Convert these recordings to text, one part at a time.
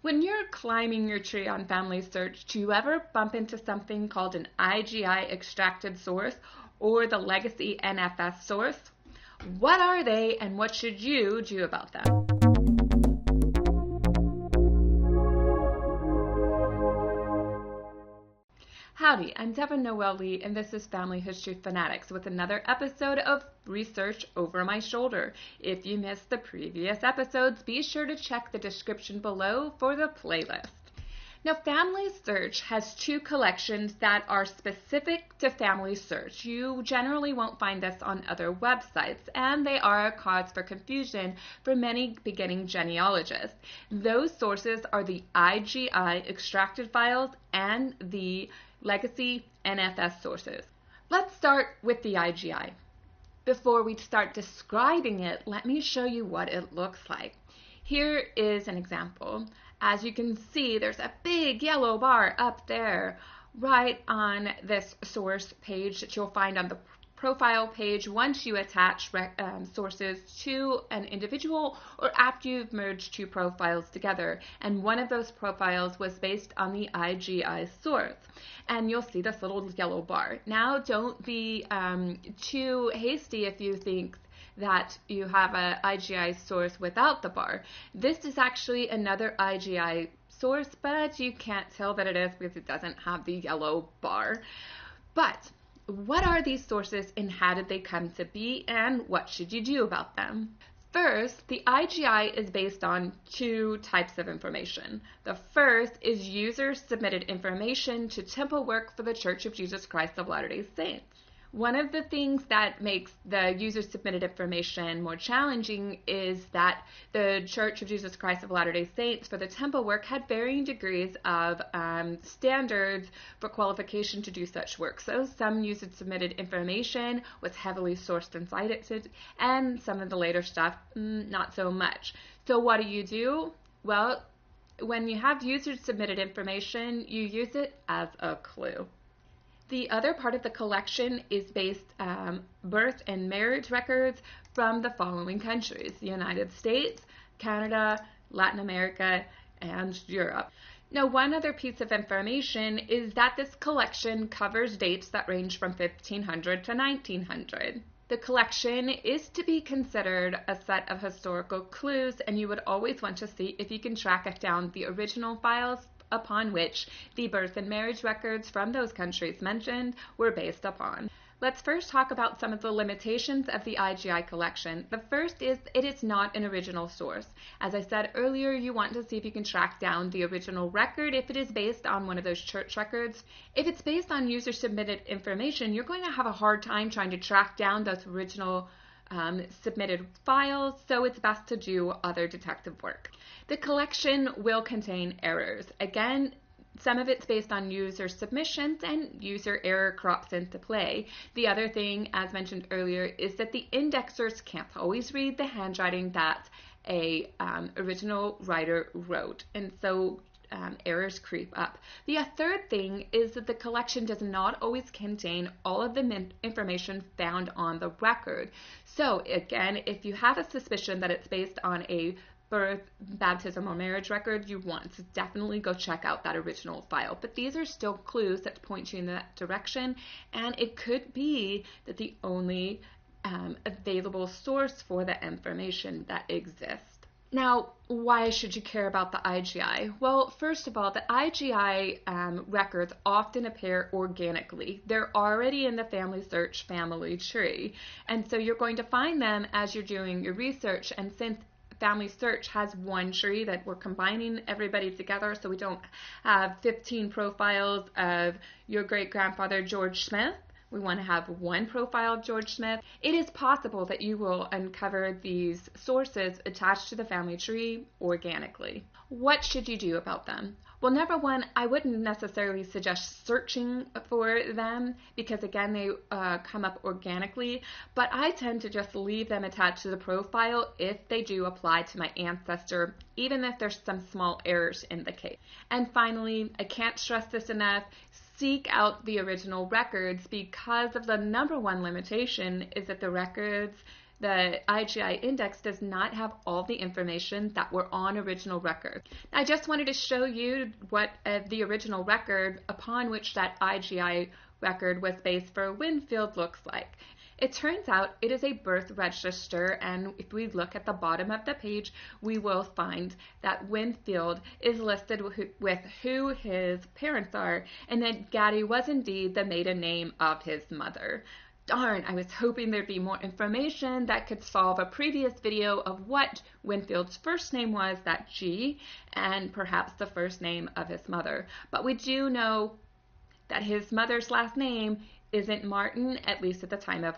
When you're climbing your tree on FamilySearch, do you ever bump into something called an IGI extracted source or the Legacy NFS source? What are they and what should you do about them? Howdy, I'm Deborah Noel Lee, and this is Family History Fanatics with another episode of Research Over My Shoulder. If you missed the previous episodes, be sure to check the description below for the playlist. Now, FamilySearch has two collections that are specific to FamilySearch. You generally won't find this on other websites, and they are a cause for confusion for many beginning genealogists. Those sources are the IGI extracted files and the Legacy NFS sources. Let's start with the IGI. Before we start describing it, let me show you what it looks like. Here is an example. As you can see, there's a big yellow bar up there right on this source page that you'll find on the profile page once you attach sources to an individual or after you've merged two profiles together. And one of those profiles was based on the IGI source. And you'll see this little yellow bar. Now, don't be too hasty if you think that you have an IGI source without the bar. This is actually another IGI source, but you can't tell that it is because it doesn't have the yellow bar. But what are these sources and how did they come to be, and what should you do about them? First, the IGI is based on two types of information. The first is user-submitted information to temple work for the Church of Jesus Christ of Latter-day Saints. One of the things that makes the user-submitted information more challenging is that the Church of Jesus Christ of Latter-day Saints for the temple work had varying degrees of standards for qualification to do such work. So some user-submitted information was heavily sourced and cited, and some of the later stuff, not so much. So what do? Well, when you have user-submitted information, you use it as a clue. The other part of the collection is based birth and marriage records from the following countries: the United States, Canada, Latin America, and Europe. Now, one other piece of information is that this collection covers dates that range from 1500 to 1900. The collection is to be considered a set of historical clues, and you would always want to see if you can track down the original files upon which the birth and marriage records from those countries mentioned were based upon. Let's first talk about some of the limitations of the IGI collection. The first is it is not an original source. As I said earlier, you want to see if you can track down the original record if it is based on one of those church records. If it's based on user-submitted information, you're going to have a hard time trying to track down those original submitted files, so it's best to do other detective work. The collection will contain errors. Again, some of it's based on user submissions and user error crops into play. The other thing, as mentioned earlier, is that the indexers can't always read the handwriting that a original writer wrote, and so errors creep up. The third thing is that the collection does not always contain all of the information found on the record. So again, if you have a suspicion that it's based on a birth, baptism, or marriage record, you want to definitely go check out that original file. But these are still clues that point you in that direction, and it could be that the only available source for the information that exists. Now, why should you care about the IGI? Well, first of all, the IGI records often appear organically. They're already in the FamilySearch family tree, and so you're going to find them as you're doing your research. And since FamilySearch has one tree that we're combining everybody together, so we don't have 15 profiles of your great-grandfather George Smith, we want to have one profile of George Smith. It is possible that you will uncover these sources attached to the family tree organically. What should you do about them? Well, number one, I wouldn't necessarily suggest searching for them because, again, they come up organically, but I tend to just leave them attached to the profile if they do apply to my ancestor, even if there's some small errors in the case. And finally, I can't stress this enough, seek out the original records, because of the number one limitation is that the records the IGI index does not have all the information that were on original record. I just wanted to show you what the original record upon which that IGI record was based for Winfield looks like. It turns out it is a birth register, and if we look at the bottom of the page, we will find that Winfield is listed with who his parents are, and that Gaddy was indeed the maiden name of his mother. Darn, I was hoping there'd be more information that could solve a previous video of what Winfield's first name was, that G, and perhaps the first name of his mother. But we do know that his mother's last name isn't Martin, at least at the time of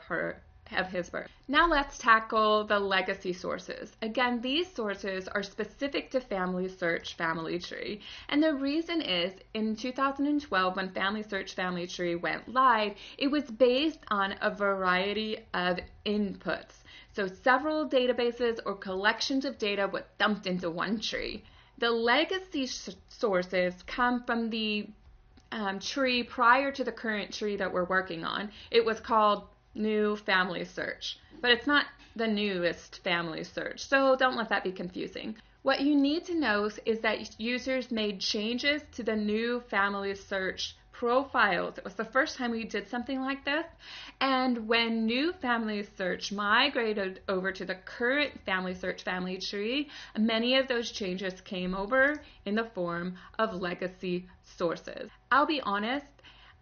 his birth. Now let's tackle the legacy sources. Again, these sources are specific to FamilySearch Family Tree, and the reason is in 2012 when FamilySearch Family Tree went live, it was based on a variety of inputs. So several databases or collections of data were dumped into one tree. The legacy sources come from the tree prior to the current tree that we're working on. It was called New FamilySearch, but it's not the newest FamilySearch, so don't let that be confusing. What you need to know is that users made changes to the new FamilySearch profiles. It was the first time we did something like this, and when new FamilySearch migrated over to the current FamilySearch family tree, many of those changes came over in the form of legacy sources. I'll be honest,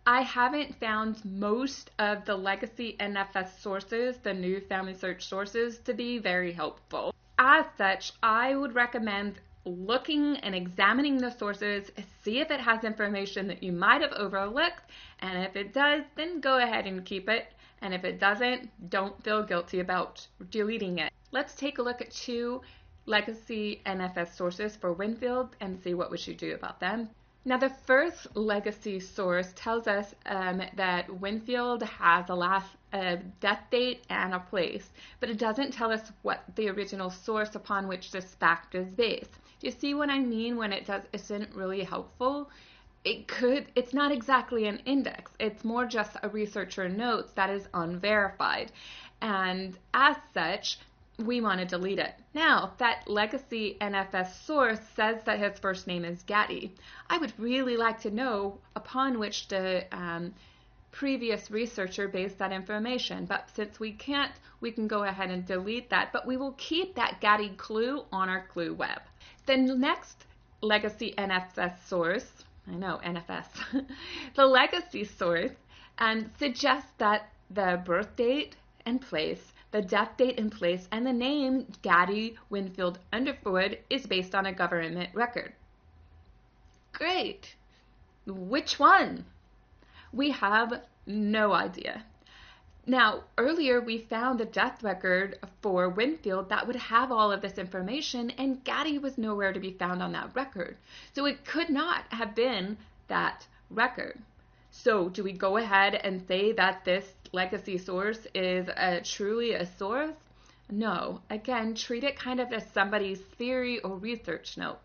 I haven't found most of the Legacy NFS sources, the new FamilySearch sources, to be very helpful. As such, I would recommend looking and examining the sources, see if it has information that you might have overlooked, and if it does, then go ahead and keep it, and if it doesn't, don't feel guilty about deleting it. Let's take a look at 2 Legacy NFS sources for Winfield and see what we should do about them. Now, the first legacy source tells us that Winfield has a death date and a place, but it doesn't tell us what the original source upon which this fact is based. Do you see what I mean when it isn't really helpful? It's not exactly an index. It's more just a researcher notes that is unverified. And as such, we want to delete it. Now, that Legacy NFS source says that his first name is Gaddy. I would really like to know upon which the previous researcher based that information, but since we can't, we can go ahead and delete that, but we will keep that Gaddy clue on our clue web. The next Legacy NFS source, I know, NFS, the legacy source suggests that the birth date and place, the death date and place, and the name Gaddy Winfield Underwood is based on a government record. Great. Which one? We have no idea. Now, earlier we found a death record for Winfield that would have all of this information, and Gaddy was nowhere to be found on that record. So it could not have been that record. So do we go ahead and say that this legacy source is truly a source? No. Again, treat it kind of as somebody's theory or research note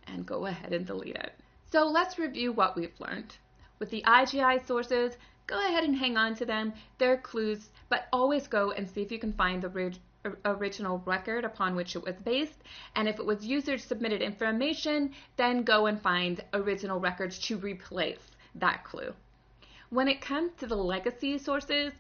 and go ahead and delete it. So let's review what we've learned. With the IGI sources, go ahead and hang on to them. They're clues, but always go and see if you can find the original record upon which it was based. And if it was user-submitted information, then go and find original records to replace that clue. When it comes to the legacy sources,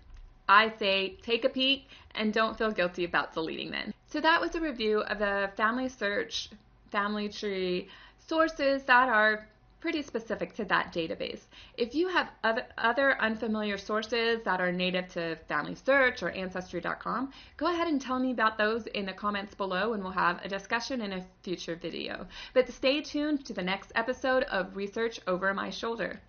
I say take a peek and don't feel guilty about deleting them. So that was a review of the FamilySearch family tree sources that are pretty specific to that database. If you have other unfamiliar sources that are native to FamilySearch or Ancestry.com, go ahead and tell me about those in the comments below and we'll have a discussion in a future video. But stay tuned to the next episode of Research Over My Shoulder.